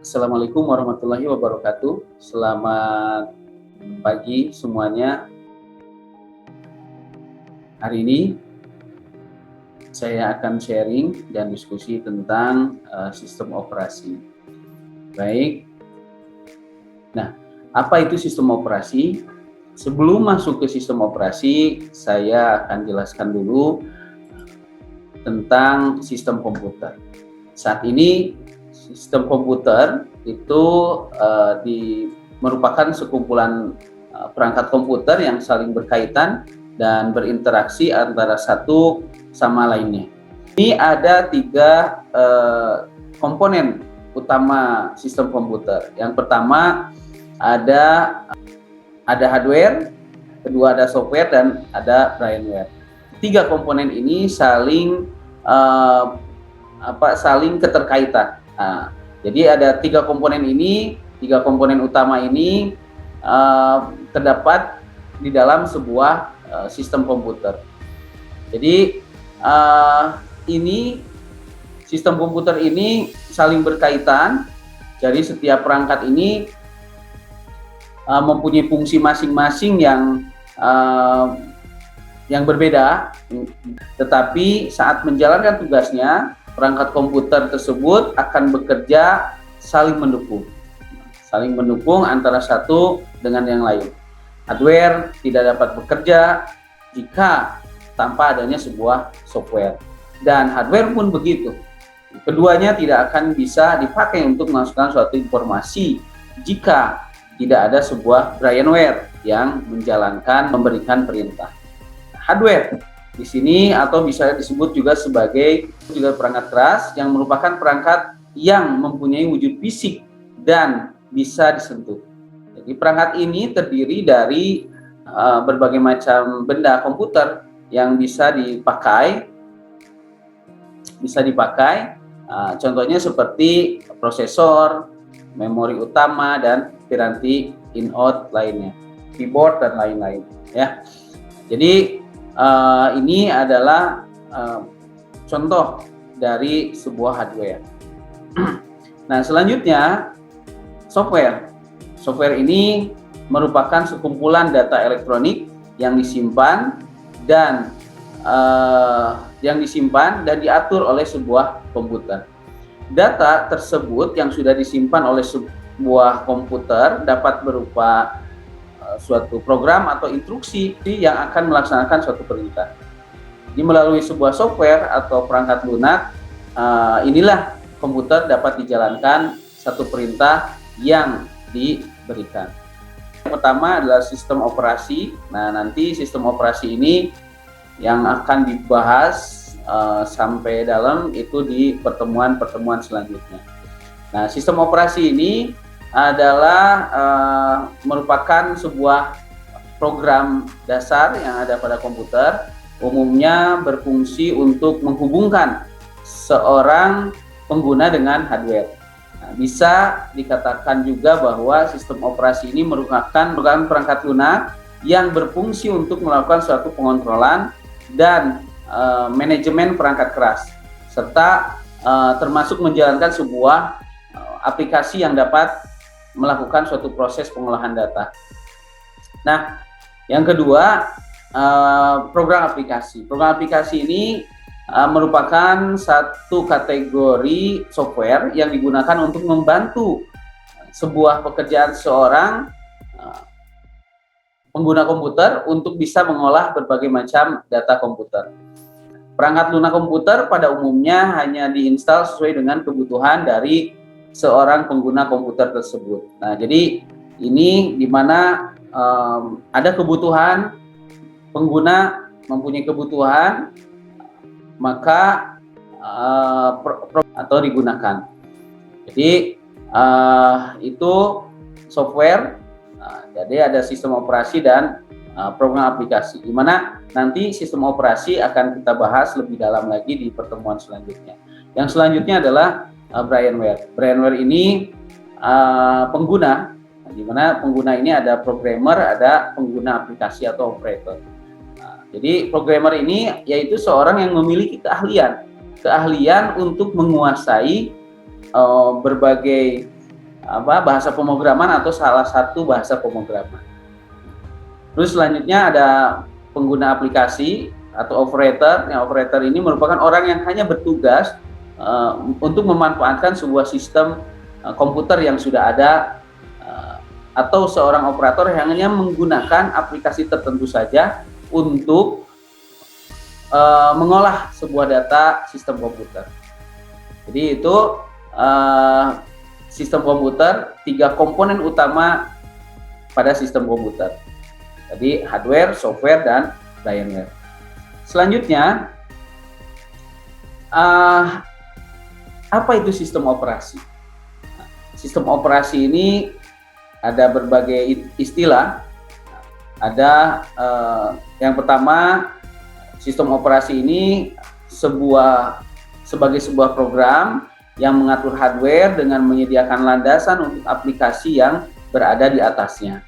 Assalamualaikum warahmatullahi wabarakatuh. Selamat pagi semuanya. Hari ini saya akan sharing dan diskusi tentang sistem operasi. Baik. Nah, apa itu sistem operasi? Sebelum masuk ke sistem operasi, saya akan jelaskan dulu tentang sistem komputer. Saat ini sistem komputer itu merupakan sekumpulan perangkat komputer yang saling berkaitan dan berinteraksi antara satu sama lainnya. Ini ada tiga komponen utama sistem komputer. Yang pertama ada hardware, kedua ada software, dan ada brainware. Tiga komponen ini saling keterkaitan. Nah, jadi ada tiga komponen utama ini terdapat di dalam sebuah sistem komputer. Jadi sistem komputer ini saling berkaitan. Jadi setiap perangkat ini mempunyai fungsi masing-masing yang berbeda, tetapi saat menjalankan tugasnya, perangkat komputer tersebut akan bekerja saling mendukung antara satu dengan yang lain. Hardware tidak dapat bekerja jika tanpa adanya sebuah software, dan hardware pun begitu. Keduanya tidak akan bisa dipakai untuk memasukkan suatu informasi jika tidak ada sebuah brainware yang memberikan perintah. Hardware di sini atau bisa disebut juga sebagai perangkat keras yang merupakan perangkat yang mempunyai wujud fisik dan bisa disentuh. Jadi perangkat ini terdiri dari berbagai macam benda komputer yang bisa dipakai. Contohnya seperti prosesor, memori utama, dan piranti in-out lainnya, keyboard dan lain-lain. Ya, jadi ini adalah contoh dari sebuah hardware. Nah, selanjutnya software. Software ini merupakan sekumpulan data elektronik yang disimpan dan diatur oleh sebuah komputer. Data tersebut yang sudah disimpan oleh sebuah komputer dapat berupa suatu program atau instruksi yang akan melaksanakan suatu perintah. Jadi melalui sebuah software atau perangkat lunak, inilah komputer dapat dijalankan satu perintah yang diberikan. Yang pertama adalah sistem operasi. Nah, nanti sistem operasi ini yang akan dibahas sampai dalam itu di pertemuan selanjutnya. Nah, sistem operasi ini adalah merupakan sebuah program dasar yang ada pada komputer, umumnya berfungsi untuk menghubungkan seorang pengguna dengan hardware. Nah, bisa dikatakan juga bahwa sistem operasi ini merupakan perangkat lunak yang berfungsi untuk melakukan suatu pengontrolan dan manajemen perangkat keras, serta termasuk menjalankan sebuah aplikasi yang dapat melakukan suatu proses pengolahan data. Nah, yang kedua, program aplikasi. Program aplikasi ini merupakan satu kategori software yang digunakan untuk membantu sebuah pekerjaan seorang pengguna komputer untuk bisa mengolah berbagai macam data komputer. Perangkat lunak komputer pada umumnya hanya diinstal sesuai dengan kebutuhan dari seorang pengguna komputer tersebut. Nah, jadi ini di mana ada kebutuhan, pengguna mempunyai kebutuhan, maka atau digunakan. Jadi itu software. Jadi ada sistem operasi dan program aplikasi, di mana nanti sistem operasi akan kita bahas lebih dalam lagi di pertemuan selanjutnya. Yang selanjutnya adalah brainware. Brainware ini pengguna, di mana pengguna ini ada programmer, ada pengguna aplikasi atau operator. Jadi programmer ini yaitu seorang yang memiliki keahlian untuk menguasai berbagai bahasa pemrograman atau salah satu bahasa pemrograman. Terus selanjutnya ada pengguna aplikasi atau operator. Yang operator ini merupakan orang yang hanya bertugas untuk memanfaatkan sebuah sistem komputer yang sudah ada, atau seorang operator yang hanya menggunakan aplikasi tertentu saja untuk mengolah sebuah data sistem komputer. Jadi itu sistem komputer, 3 komponen utama pada sistem komputer. Jadi hardware, software, dan firmware. Selanjutnya, apa itu sistem operasi? Sistem operasi ini ada berbagai istilah. Ada yang pertama, sistem operasi ini sebagai sebuah program yang mengatur hardware dengan menyediakan landasan untuk aplikasi yang berada di atasnya.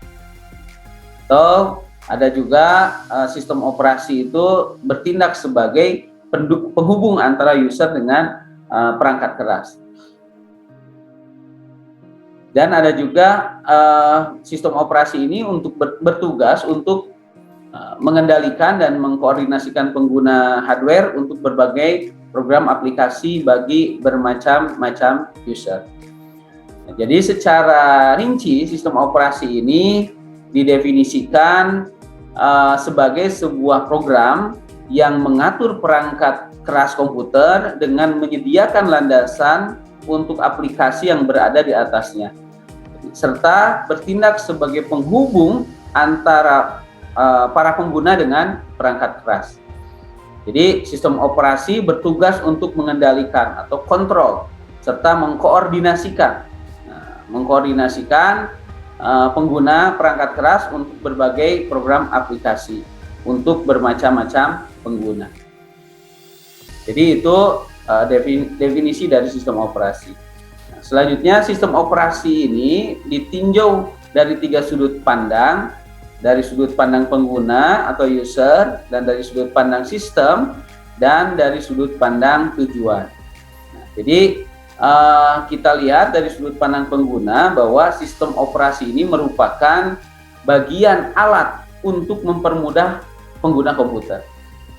Atau ada juga sistem operasi itu bertindak sebagai penghubung antara user dengan perangkat keras. Dan ada juga sistem operasi ini untuk bertugas untuk mengendalikan dan mengkoordinasikan pengguna hardware untuk berbagai program aplikasi bagi bermacam-macam user. Nah, jadi secara rinci sistem operasi ini didefinisikan sebagai sebuah program yang mengatur perangkat keras komputer dengan menyediakan landasan untuk aplikasi yang berada di atasnya, serta bertindak sebagai penghubung antara para pengguna dengan perangkat keras. Jadi sistem operasi bertugas untuk mengendalikan atau kontrol serta mengkoordinasikan pengguna perangkat keras untuk berbagai program aplikasi untuk bermacam-macam pengguna. Jadi itu definisi dari sistem operasi. Nah, selanjutnya sistem operasi ini ditinjau dari 3 sudut pandang, dari sudut pandang pengguna atau user, dan dari sudut pandang sistem, dan dari sudut pandang tujuan. Nah, jadi kita lihat dari sudut pandang pengguna bahwa sistem operasi ini merupakan bagian alat untuk mempermudah pengguna komputer.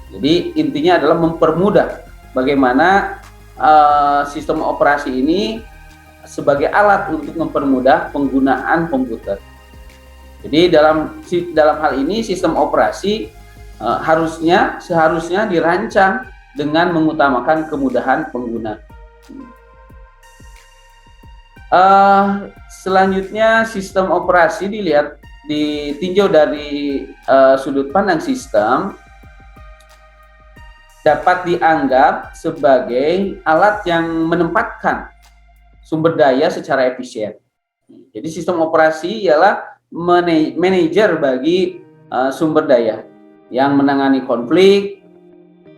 Jadi intinya adalah mempermudah bagaimana sistem operasi ini sebagai alat untuk mempermudah penggunaan komputer. Jadi dalam hal ini sistem operasi seharusnya dirancang dengan mengutamakan kemudahan pengguna. Selanjutnya sistem operasi ditinjau dari sudut pandang sistem, dapat dianggap sebagai alat yang menempatkan sumber daya secara efisien. Jadi sistem operasi ialah manajer bagi sumber daya yang menangani konflik,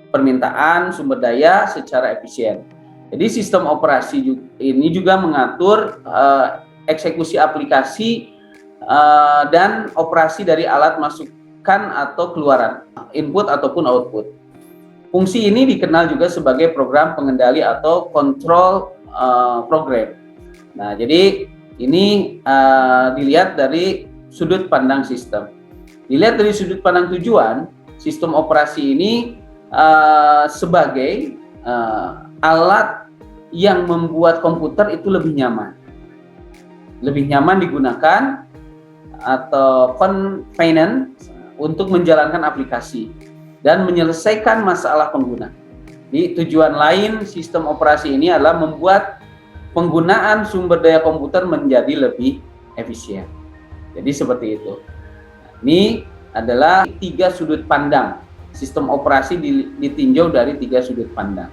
permintaan sumber daya secara efisien. Jadi sistem operasi ini juga mengatur eksekusi aplikasi dan operasi dari alat masukan atau keluaran, input ataupun output. Fungsi ini dikenal juga sebagai program pengendali atau control program. Nah, jadi ini dilihat dari sudut pandang sistem. Dilihat dari sudut pandang tujuan, sistem operasi ini sebagai alat yang membuat komputer itu lebih nyaman digunakan atau convenient untuk menjalankan aplikasi dan menyelesaikan masalah pengguna. Di tujuan lain sistem operasi ini adalah membuat penggunaan sumber daya komputer menjadi lebih efisien. Jadi seperti itu. Ini adalah 3 sudut pandang. Sistem operasi ditinjau dari 3 sudut pandang.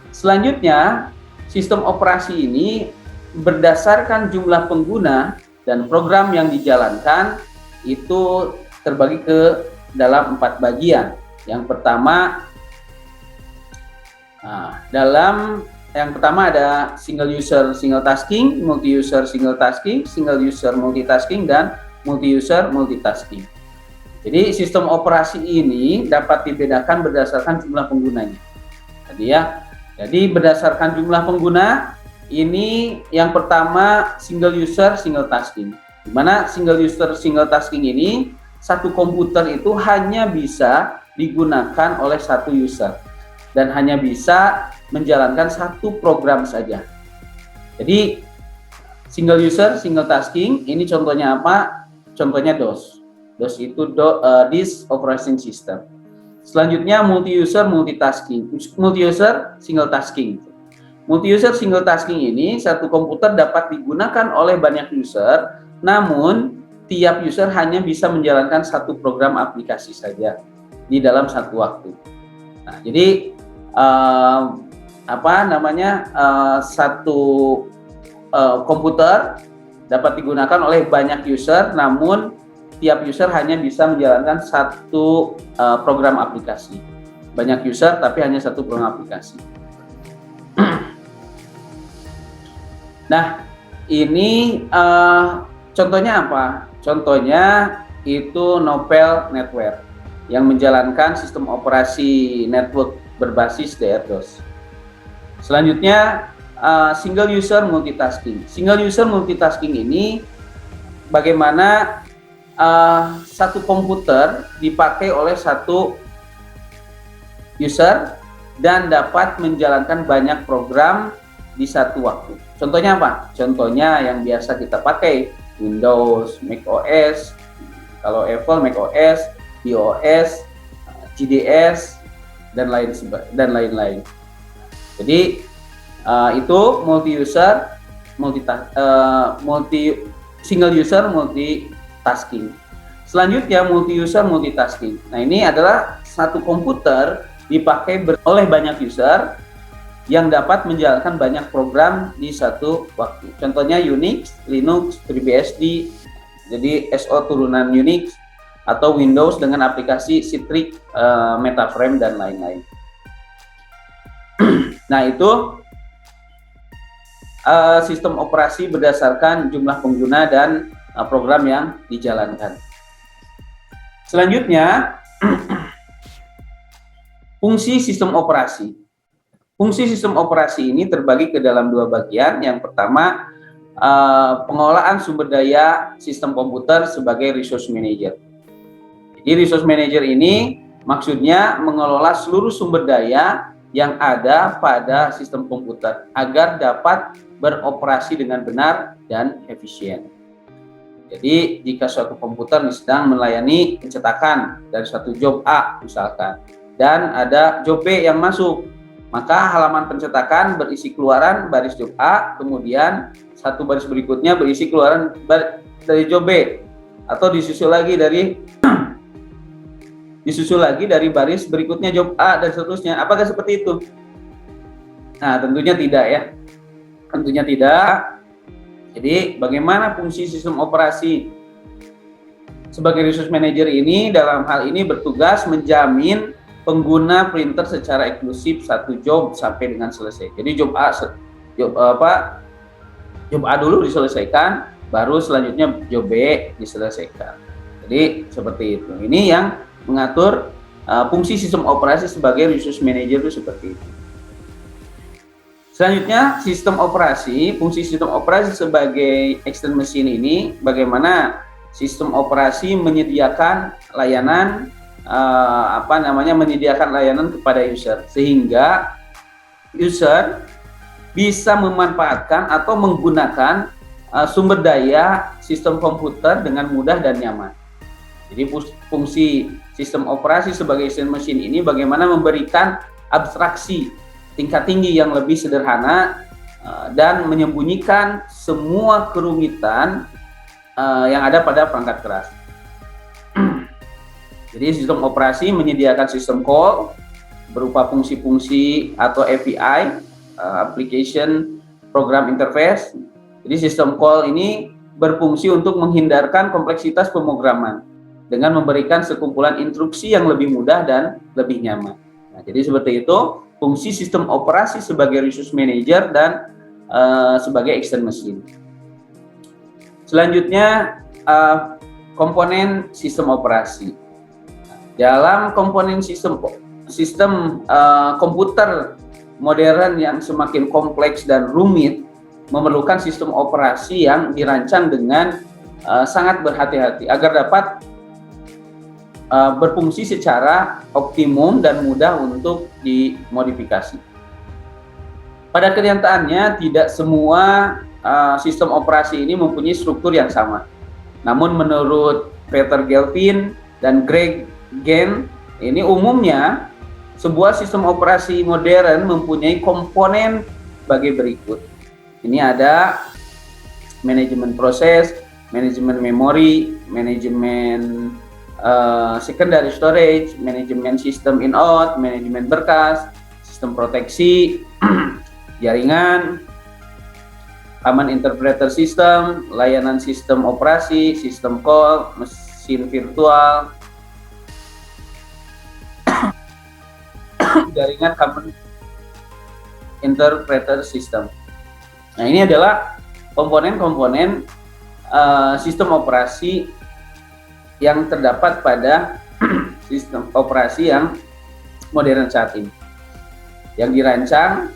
Selanjutnya, sistem operasi ini berdasarkan jumlah pengguna dan program yang dijalankan itu terbagi ke dalam 4 bagian. Yang pertama, ada single user single tasking, multi user single tasking, single user multitasking, dan multi user multitasking. Jadi sistem operasi ini dapat dibedakan berdasarkan jumlah penggunanya. Jadi berdasarkan jumlah pengguna, Ini yang pertama single user single tasking. Di mana single user single tasking ini satu komputer itu hanya bisa digunakan oleh satu user dan hanya bisa menjalankan satu program saja. Jadi single user single tasking ini contohnya apa? Contohnya DOS. DOS itu disk operating system. Selanjutnya multi user multitasking. Multi user single tasking. Multi-user single tasking ini satu komputer dapat digunakan oleh banyak user, namun tiap user hanya bisa menjalankan satu program aplikasi saja di dalam satu waktu. Nah, jadi satu komputer dapat digunakan oleh banyak user, namun tiap user hanya bisa menjalankan satu program aplikasi. Banyak user tapi hanya satu program aplikasi. Nah, ini contohnya apa? Contohnya itu Novell Network yang menjalankan sistem operasi network berbasis DRDOS. Selanjutnya single user multitasking. Single user multitasking ini bagaimana satu komputer dipakai oleh satu user dan dapat menjalankan banyak program di satu waktu. Contohnya apa? Contohnya yang biasa kita pakai Windows, Mac OS, kalau Apple Mac OS, iOS, GDS dan lain-lain. Jadi itu multi single user multitasking. Selanjutnya multi user multitasking. Nah, ini adalah satu komputer dipakai oleh banyak user yang dapat menjalankan banyak program di satu waktu. Contohnya Unix, Linux, FreeBSD, jadi SO turunan Unix, atau Windows dengan aplikasi Citrix, MetaFrame, dan lain-lain. Nah, itu sistem operasi berdasarkan jumlah pengguna dan program yang dijalankan. Selanjutnya, fungsi sistem operasi. Fungsi sistem operasi ini terbagi ke dalam dua bagian. Yang pertama, pengelolaan sumber daya sistem komputer sebagai resource manager. Jadi resource manager ini maksudnya mengelola seluruh sumber daya yang ada pada sistem komputer agar dapat beroperasi dengan benar dan efisien. Jadi jika suatu komputer sedang melayani pencetakan dari suatu job A misalkan, dan ada job B yang masuk, maka halaman pencetakan berisi keluaran baris job A, kemudian satu baris berikutnya berisi keluaran dari job B, atau disusul lagi dari baris berikutnya job A dan seterusnya. Apakah seperti itu? Nah, tentunya tidak ya. Tentunya tidak. Jadi, bagaimana fungsi sistem operasi? Sebagai resource manager ini dalam hal ini bertugas menjamin pengguna printer secara eksklusif satu job sampai dengan selesai. Jadi job A dulu diselesaikan, baru selanjutnya job B diselesaikan. Jadi seperti itu. Ini yang mengatur fungsi sistem operasi sebagai resource manager itu seperti itu. Selanjutnya fungsi sistem operasi sebagai external machine ini bagaimana sistem operasi menyediakan layanan kepada user sehingga user bisa memanfaatkan atau menggunakan sumber daya sistem komputer dengan mudah dan nyaman. Jadi fungsi sistem operasi sebagai external machine ini bagaimana memberikan abstraksi tingkat tinggi yang lebih sederhana dan menyembunyikan semua kerumitan yang ada pada perangkat keras. Jadi sistem operasi menyediakan sistem call berupa fungsi-fungsi atau API, application program interface. Jadi sistem call ini berfungsi untuk menghindarkan kompleksitas pemrograman dengan memberikan sekumpulan instruksi yang lebih mudah dan lebih nyaman. Nah, jadi seperti itu fungsi sistem operasi sebagai resource manager dan sebagai external machine. Selanjutnya komponen sistem operasi. Dalam komponen sistem komputer modern yang semakin kompleks dan rumit, memerlukan sistem operasi yang dirancang dengan sangat berhati-hati agar dapat berfungsi secara optimum dan mudah untuk dimodifikasi. Pada kenyataannya tidak semua sistem operasi ini mempunyai struktur yang sama. Namun menurut Peter Gelfin dan Greg Ginn, ini umumnya sebuah sistem operasi modern mempunyai komponen sebagai berikut. Ini ada manajemen proses, manajemen memori, manajemen secondary storage, manajemen sistem in-out, manajemen berkas, sistem proteksi, jaringan, command interpreter system, layanan sistem operasi, sistem call, mesin virtual, jaringan command interpreter system. Nah, ini adalah komponen-komponen sistem operasi yang terdapat pada sistem operasi yang modern saat ini, yang dirancang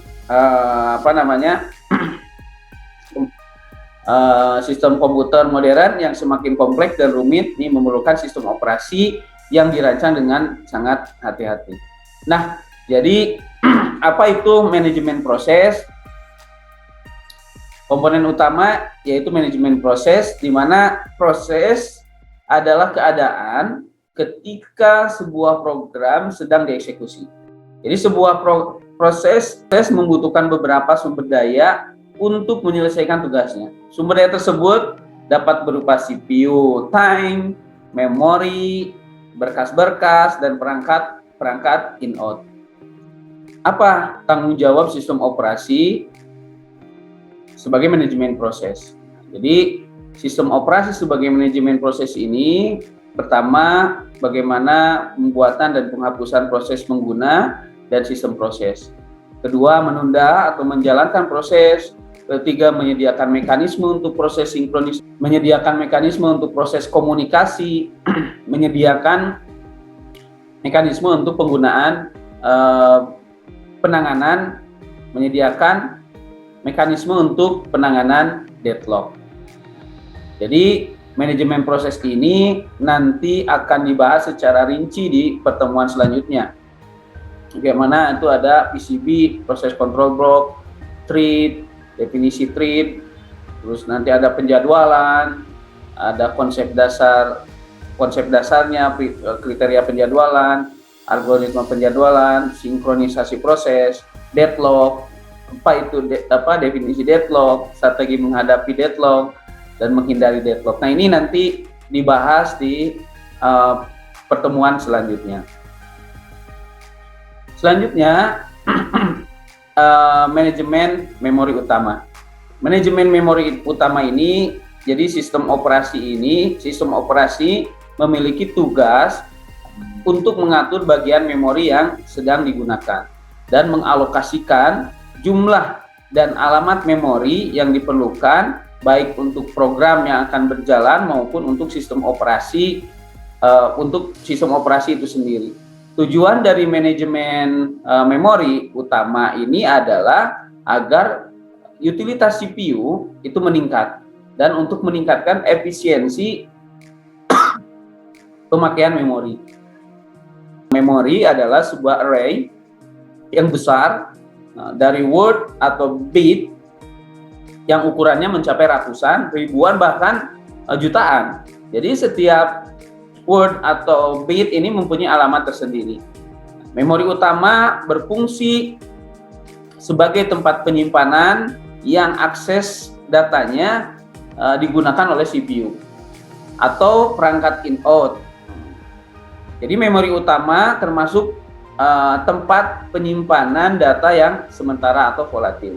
sistem komputer modern yang semakin kompleks dan rumit ini memerlukan sistem operasi yang dirancang dengan sangat hati-hati. Nah, jadi apa itu manajemen proses? Komponen utama yaitu manajemen proses, di mana proses adalah keadaan ketika sebuah program sedang dieksekusi. Jadi sebuah proses membutuhkan beberapa sumber daya untuk menyelesaikan tugasnya. Sumber daya tersebut dapat berupa CPU, time, memori, berkas-berkas, dan perangkat in-out. Apa tanggung jawab sistem operasi sebagai manajemen proses? Jadi sistem operasi sebagai manajemen proses ini, pertama, bagaimana pembuatan dan penghapusan proses pengguna dan sistem proses. Kedua, menunda atau menjalankan proses. Ketiga, menyediakan mekanisme untuk proses sinkronis, menyediakan mekanisme untuk proses komunikasi, menyediakan mekanisme untuk penggunaan penanganan, menyediakan mekanisme untuk penanganan deadlock. Jadi manajemen proses ini nanti akan dibahas secara rinci di pertemuan selanjutnya. Bagaimana itu ada PCB, proses control block, thread, definisi thread, terus nanti ada penjadwalan, ada konsep dasarnya, kriteria penjadwalan, algoritma penjadwalan, sinkronisasi proses, deadlock, definisi deadlock, strategi menghadapi deadlock, dan menghindari deadlock. Nah, ini nanti dibahas di pertemuan selanjutnya. Selanjutnya, manajemen memori utama. Manajemen memori utama ini, jadi sistem operasi memiliki tugas untuk mengatur bagian memori yang sedang digunakan dan mengalokasikan jumlah dan alamat memori yang diperlukan baik untuk program yang akan berjalan maupun untuk sistem operasi itu sendiri. Tujuan dari manajemen memori utama ini adalah agar utilitas CPU itu meningkat dan untuk meningkatkan efisiensi pemakaian memori. Memori adalah sebuah array yang besar dari word atau bit yang ukurannya mencapai ratusan, ribuan, bahkan jutaan. Jadi setiap word atau bit ini mempunyai alamat tersendiri. Memori utama berfungsi sebagai tempat penyimpanan yang akses datanya digunakan oleh CPU atau perangkat in-out. Jadi memori utama termasuk tempat penyimpanan data yang sementara atau volatil.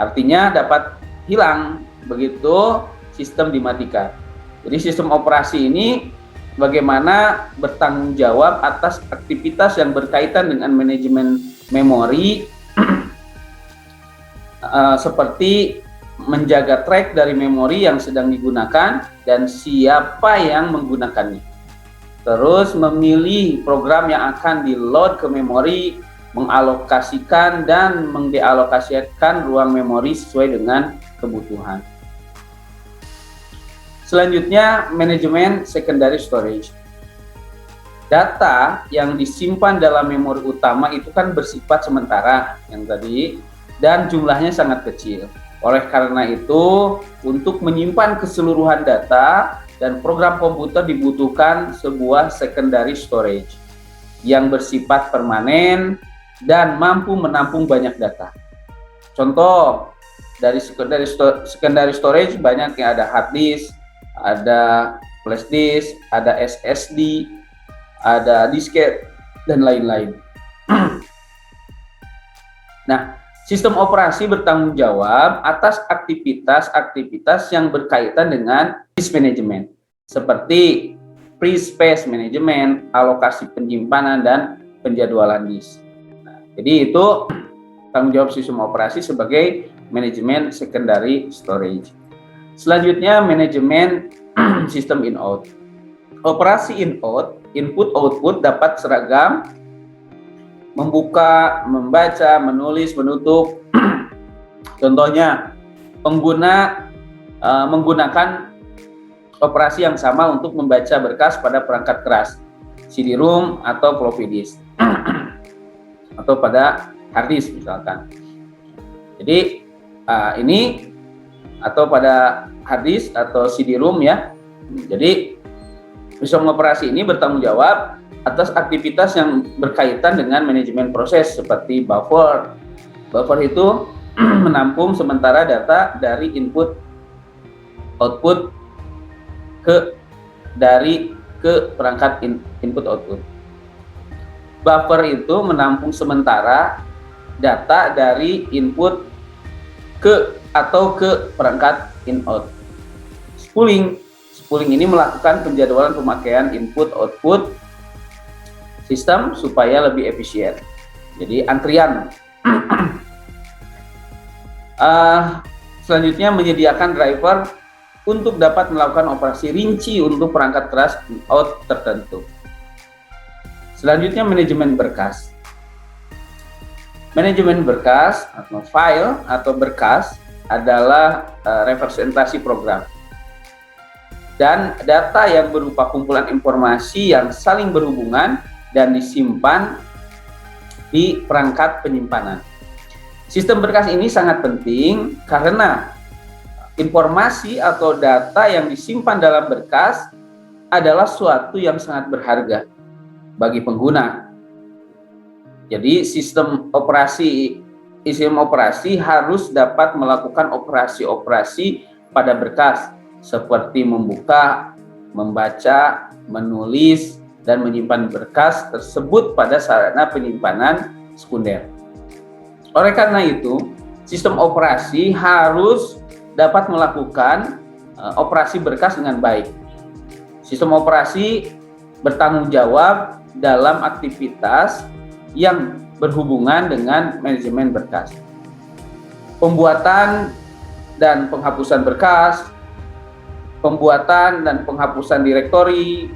Artinya dapat hilang begitu sistem dimatikan. Jadi sistem operasi ini bagaimana bertanggung jawab atas aktivitas yang berkaitan dengan manajemen memori seperti menjaga track dari memori yang sedang digunakan dan siapa yang menggunakannya. Terus memilih program yang akan di-load ke memori, mengalokasikan dan mendealokasikan ruang memori sesuai dengan kebutuhan. Selanjutnya, manajemen secondary storage. Data yang disimpan dalam memori utama itu kan bersifat sementara yang tadi, dan jumlahnya sangat kecil. Oleh karena itu, untuk menyimpan keseluruhan data dan program komputer dibutuhkan sebuah secondary storage yang bersifat permanen dan mampu menampung banyak data. Contoh dari secondary storage banyak, yang ada hard disk, ada flash disk, ada SSD, ada disket, dan lain-lain. Nah, sistem operasi bertanggung jawab atas aktivitas-aktivitas yang berkaitan dengan disk management, seperti free space management, alokasi penyimpanan, dan penjadwalan disk. Nah, jadi itu tanggung jawab sistem operasi sebagai manajemen secondary storage. Selanjutnya, manajemen sistem in-out. Operasi in-out, input-output dapat seragam, membuka, membaca, menulis, menutup. Contohnya, pengguna menggunakan operasi yang sama untuk membaca berkas pada perangkat keras, CD-ROM atau floppy disk, atau pada hard disk misalkan. Jadi ini atau pada hard disk atau CD-ROM ya. Jadi sistem operasi ini bertanggung jawab atas aktivitas yang berkaitan dengan manajemen proses seperti buffer. Buffer itu menampung sementara data dari input output ke perangkat input output. Buffer itu menampung sementara data dari input ke perangkat in-out. Spooling ini melakukan penjadwalan pemakaian input output sistem supaya lebih efisien. Jadi antrian. Selanjutnya, menyediakan driver untuk dapat melakukan operasi rinci untuk perangkat keras in-out tertentu. Selanjutnya, manajemen berkas. Manajemen berkas atau file atau berkas adalah representasi program dan data yang berupa kumpulan informasi yang saling berhubungan dan disimpan di perangkat penyimpanan. Sistem berkas ini sangat penting karena informasi atau data yang disimpan dalam berkas adalah suatu yang sangat berharga bagi pengguna. Jadi sistem operasi harus dapat melakukan operasi-operasi pada berkas seperti membuka, membaca, menulis, dan menyimpan berkas tersebut pada sarana penyimpanan sekunder. Oleh karena itu, sistem operasi harus dapat melakukan operasi berkas dengan baik. Sistem operasi bertanggung jawab dalam aktivitas yang berhubungan dengan manajemen berkas. Pembuatan dan penghapusan berkas, pembuatan dan penghapusan direktori,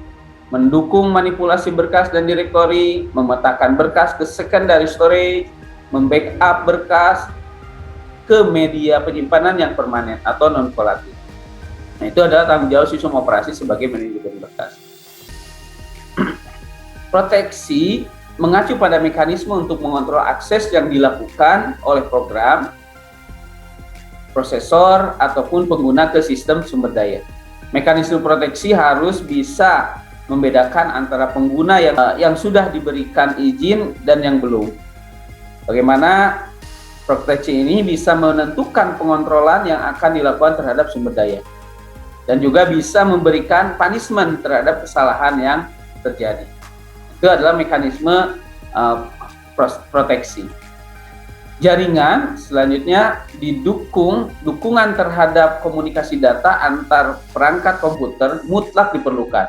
mendukung manipulasi berkas dan direktori, memetakan berkas ke secondary storage, membackup berkas ke media penyimpanan yang permanen atau non-volatil. Nah, itu adalah tanggung jawab sistem operasi sebagai manajemen berkas. Proteksi mengacu pada mekanisme untuk mengontrol akses yang dilakukan oleh program, prosesor, ataupun pengguna ke sistem sumber daya. Mekanisme proteksi harus bisa membedakan antara pengguna yang sudah diberikan izin dan yang belum. Bagaimana proteksi ini bisa menentukan pengontrolan yang akan dilakukan terhadap sumber daya dan juga bisa memberikan punishment terhadap kesalahan yang terjadi. Itu adalah mekanisme proteksi. Jaringan selanjutnya dukungan terhadap komunikasi data antar perangkat komputer mutlak diperlukan.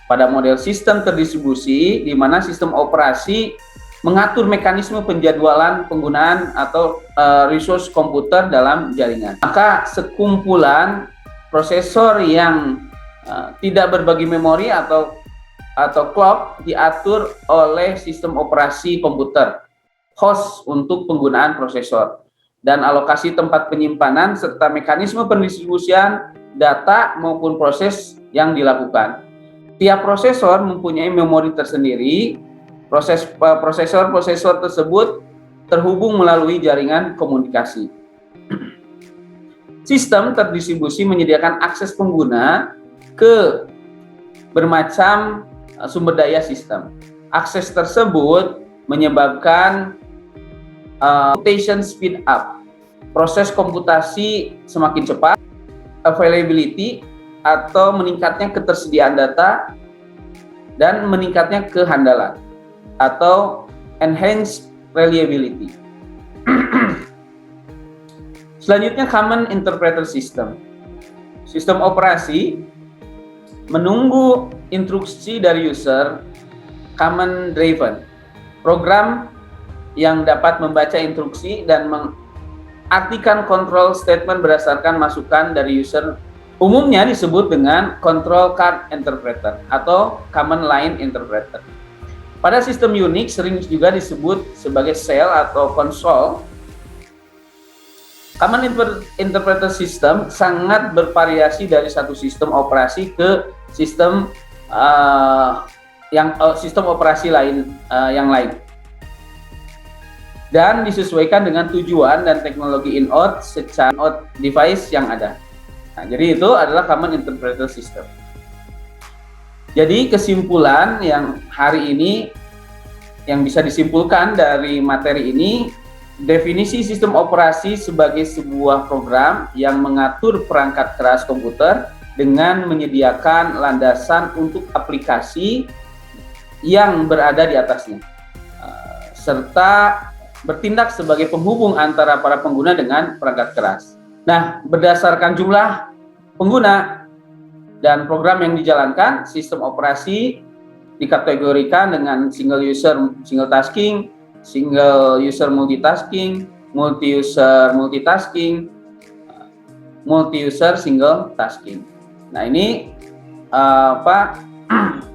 Pada model sistem terdistribusi, di mana sistem operasi mengatur mekanisme penjadwalan penggunaan atau resource komputer dalam jaringan. Maka sekumpulan prosesor yang tidak berbagi memori atau clock diatur oleh sistem operasi komputer host untuk penggunaan prosesor, dan alokasi tempat penyimpanan serta mekanisme pendistribusian data maupun proses yang dilakukan. Tiap prosesor mempunyai memori tersendiri. Prosesor tersebut terhubung melalui jaringan komunikasi. Sistem terdistribusi menyediakan akses pengguna ke bermacam sumber daya sistem. Akses tersebut menyebabkan computation speed up, proses komputasi semakin cepat, availability atau meningkatnya ketersediaan data, dan meningkatnya kehandalan atau enhanced reliability. Selanjutnya, Common Interpreter System. Sistem operasi menunggu instruksi dari user, command driven. Program yang dapat membaca instruksi dan mengartikan control statement berdasarkan masukan dari user umumnya disebut dengan control card interpreter atau command line interpreter. Pada sistem Unix sering juga disebut sebagai shell atau console. Common Interpreter System sangat bervariasi dari satu sistem operasi ke sistem sistem operasi lain yang lain, dan disesuaikan dengan tujuan dan teknologi in-out secara out device yang ada. Nah, jadi itu adalah Common Interpreter System. Jadi kesimpulan yang hari ini yang bisa disimpulkan dari materi ini, definisi sistem operasi sebagai sebuah program yang mengatur perangkat keras komputer dengan menyediakan landasan untuk aplikasi yang berada di atasnya, serta bertindak sebagai penghubung antara para pengguna dengan perangkat keras. Nah, berdasarkan jumlah pengguna dan program yang dijalankan, sistem operasi dikategorikan dengan single user single tasking, single user multitasking, multi user multitasking, multi user single tasking. Nah, ini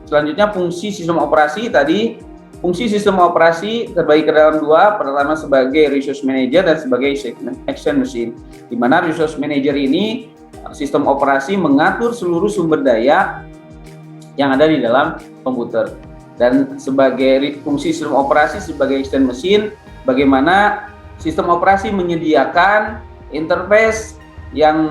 selanjutnya fungsi sistem operasi tadi. Fungsi sistem operasi terbagi ke dalam dua, pertama sebagai resource manager dan sebagai action machine. Di mana resource manager ini sistem operasi mengatur seluruh sumber daya yang ada di dalam komputer, dan sebagai fungsi sistem operasi sebagai action machine, bagaimana sistem operasi menyediakan interface yang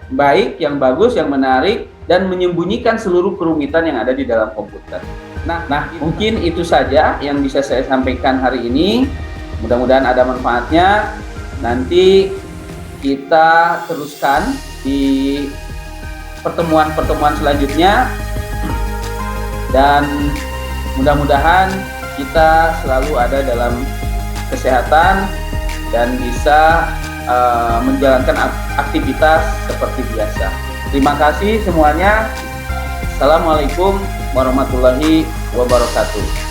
baik, yang bagus, yang menarik, dan menyembunyikan seluruh kerumitan yang ada di dalam komputer. Nah, mungkin itu saja yang bisa saya sampaikan hari ini. Mudah-mudahan ada manfaatnya. Nanti kita teruskan di pertemuan-pertemuan selanjutnya, dan mudah-mudahan kita selalu ada dalam kesehatan dan bisa menjalankan aktivitas seperti biasa. Terima kasih semuanya. Assalamualaikum warahmatullahi wabarakatuh.